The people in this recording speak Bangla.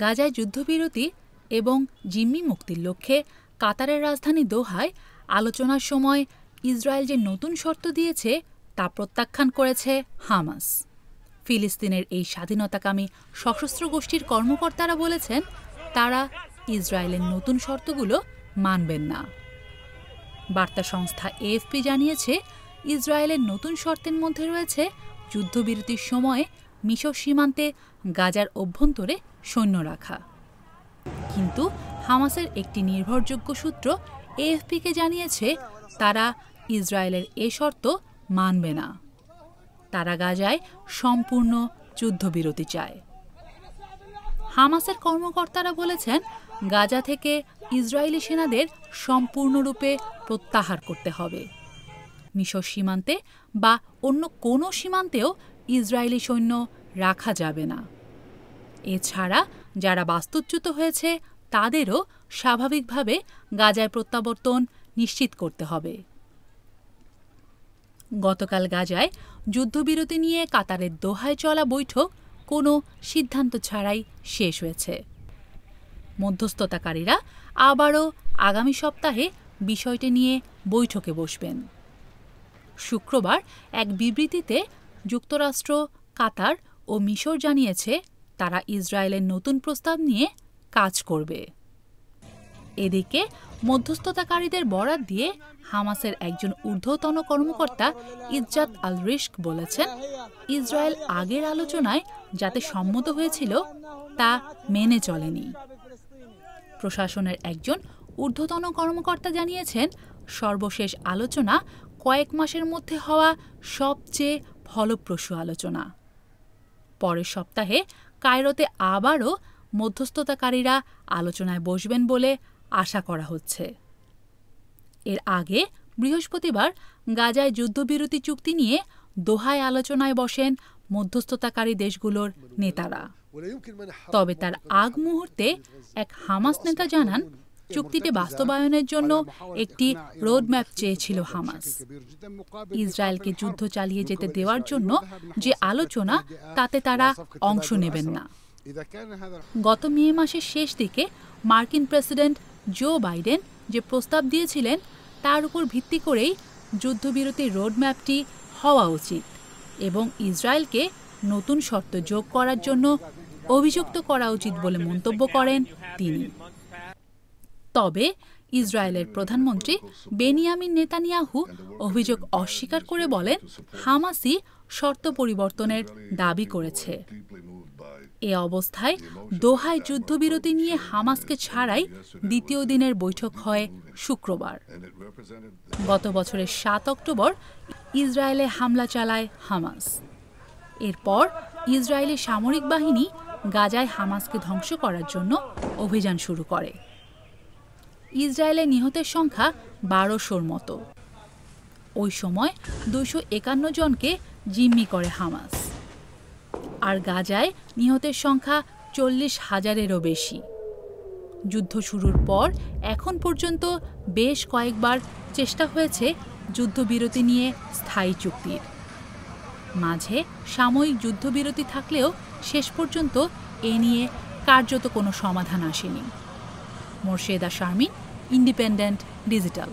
গাজায় যুদ্ধবিরতি এবং জিম্মি মুক্তির লক্ষ্যে কাতারের রাজধানী দোহায় আলোচনার সময় ইসরায়েল যে নতুন শর্ত দিয়েছে তা প্রত্যাখ্যান করেছে হামাস। ফিলিস্তিনের এই স্বাধীনতাকামী সশস্ত্র গোষ্ঠীর কর্মকর্তারা বলেছেন তারা ইসরায়েলের নতুন শর্তগুলো মানবেন না। বার্তা সংস্থা এএফপি জানিয়েছে ইসরায়েলের নতুন শর্তের মধ্যে রয়েছে যুদ্ধবিরতির সময়ে মিশর সীমান্তে গাজার অভ্যন্তরে সৈন্য রাখা। কিন্তু হামাসের একটি নির্ভরযোগ্য সূত্র এএফপিকে জানিয়েছে তারা ইসরায়েলের এ শর্ত মানবে না। তারা গাজায় সম্পূর্ণ যুদ্ধবিরতি চায়। হামাসের কর্মকর্তারা বলেছেন গাজা থেকে ইসরায়েলি সেনাদের সম্পূর্ণরূপে প্রত্যাহার করতে হবে। মিশর সীমান্তে বা অন্য কোনো সীমান্তেও ইসরায়েলি সৈন্য রাখা যাবে না। এছাড়া যারা বাস্তুচ্যুত হয়েছে তাদেরও স্বাভাবিকভাবে গাজায় প্রত্যাবর্তন নিশ্চিত করতে হবে। গতকাল গাজায় যুদ্ধবিরতি নিয়ে কাতারের দোহায় চলা বৈঠক কোনো সিদ্ধান্ত ছাড়াই শেষ হয়েছে। মধ্যস্থতাকারীরা আবারও আগামী সপ্তাহে বিষয়টি নিয়ে বৈঠকে বসবেন। শুক্রবার এক বিবৃতিতে যুক্তরাষ্ট্র, কাতার ও মিশর জানিয়েছে তারা ইসরায়েলের নতুন প্রস্তাব নিয়ে কাজ করবে। এদিকে মধ্যস্থতাকারীদের বরাত দিয়ে হামাসের একজন ঊর্ধ্বতন কর্মকর্তা ইজ্জাত আল রিস্ক বলেছেন ইসরায়েল আগের আলোচনায় যাতে সম্মত হয়েছিল তা মেনে চলেনি। প্রশাসনের একজন ঊর্ধ্বতন কর্মকর্তা জানিয়েছেন সর্বশেষ আলোচনা কয়েক মাসের মধ্যে হওয়া সবচেয়ে ফলপ্রসূ আলোচনা। পরের সপ্তাহে কায়রোতে আবারও মধ্যস্থতাকারীরা আলোচনায় বসবেন বলে আশা করা হচ্ছে। এর আগে বৃহস্পতিবার গাজায় যুদ্ধবিরতি চুক্তি নিয়ে দোহায় আলোচনায় বসেন মধ্যস্থতাকারী দেশগুলোর নেতারা। তবে তার আগ মুহূর্তে এক হামাস নেতা জানান চুক্তিটি বাস্তবায়নের জন্য একটি রোডম্যাপ চেয়েছিল হামাস। ইসরায়েলকে যুদ্ধ চালিয়ে যেতে দেওয়ার জন্য যে আলোচনা তাতে তারা অংশ নেবেন না। গত মে মাসের শেষ দিকে মার্কিন প্রেসিডেন্ট জো বাইডেন যে প্রস্তাব দিয়েছিলেন তার উপর ভিত্তি করেই যুদ্ধবিরতির রোডম্যাপটি হওয়া উচিত এবং ইসরায়েলকে নতুন শর্ত যোগ করার জন্য অভিযুক্ত করা উচিত বলে মন্তব্য করেন তিনি। তবে ইসরায়েলের প্রধানমন্ত্রী বেনিয়ামিন নেতানিয়াহু অভিযোগ অস্বীকার করে বলেন হামাসই শর্ত পরিবর্তনের দাবি করেছে। এ অবস্থায় দোহায় যুদ্ধবিরতি নিয়ে হামাসকে ছাড়াই দ্বিতীয় দিনের বৈঠক হয় শুক্রবার। গত বছরের ৭ অক্টোবর ইসরায়েলে হামলা চালায় হামাস। এরপর ইসরায়েলি সামরিক বাহিনী গাজায় হামাসকে ধ্বংস করার জন্য অভিযান শুরু করে। ইসরায়েলে নিহতের সংখ্যা ১২০০-র মতো। ওই সময় ২৫১ জনকে জিম্মি করে হামাস। আর গাজায় নিহতের সংখ্যা ৪০,০০০-এরও বেশি। যুদ্ধ শুরুর পর এখন পর্যন্ত বেশ কয়েকবার চেষ্টা হয়েছে যুদ্ধবিরতি নিয়ে স্থায়ী চুক্তির। মাঝে সাময়িক যুদ্ধবিরতি থাকলেও শেষ পর্যন্ত এ নিয়ে কার্যত কোনো সমাধান আসেনি। Morsheda Sharmin, independent digital.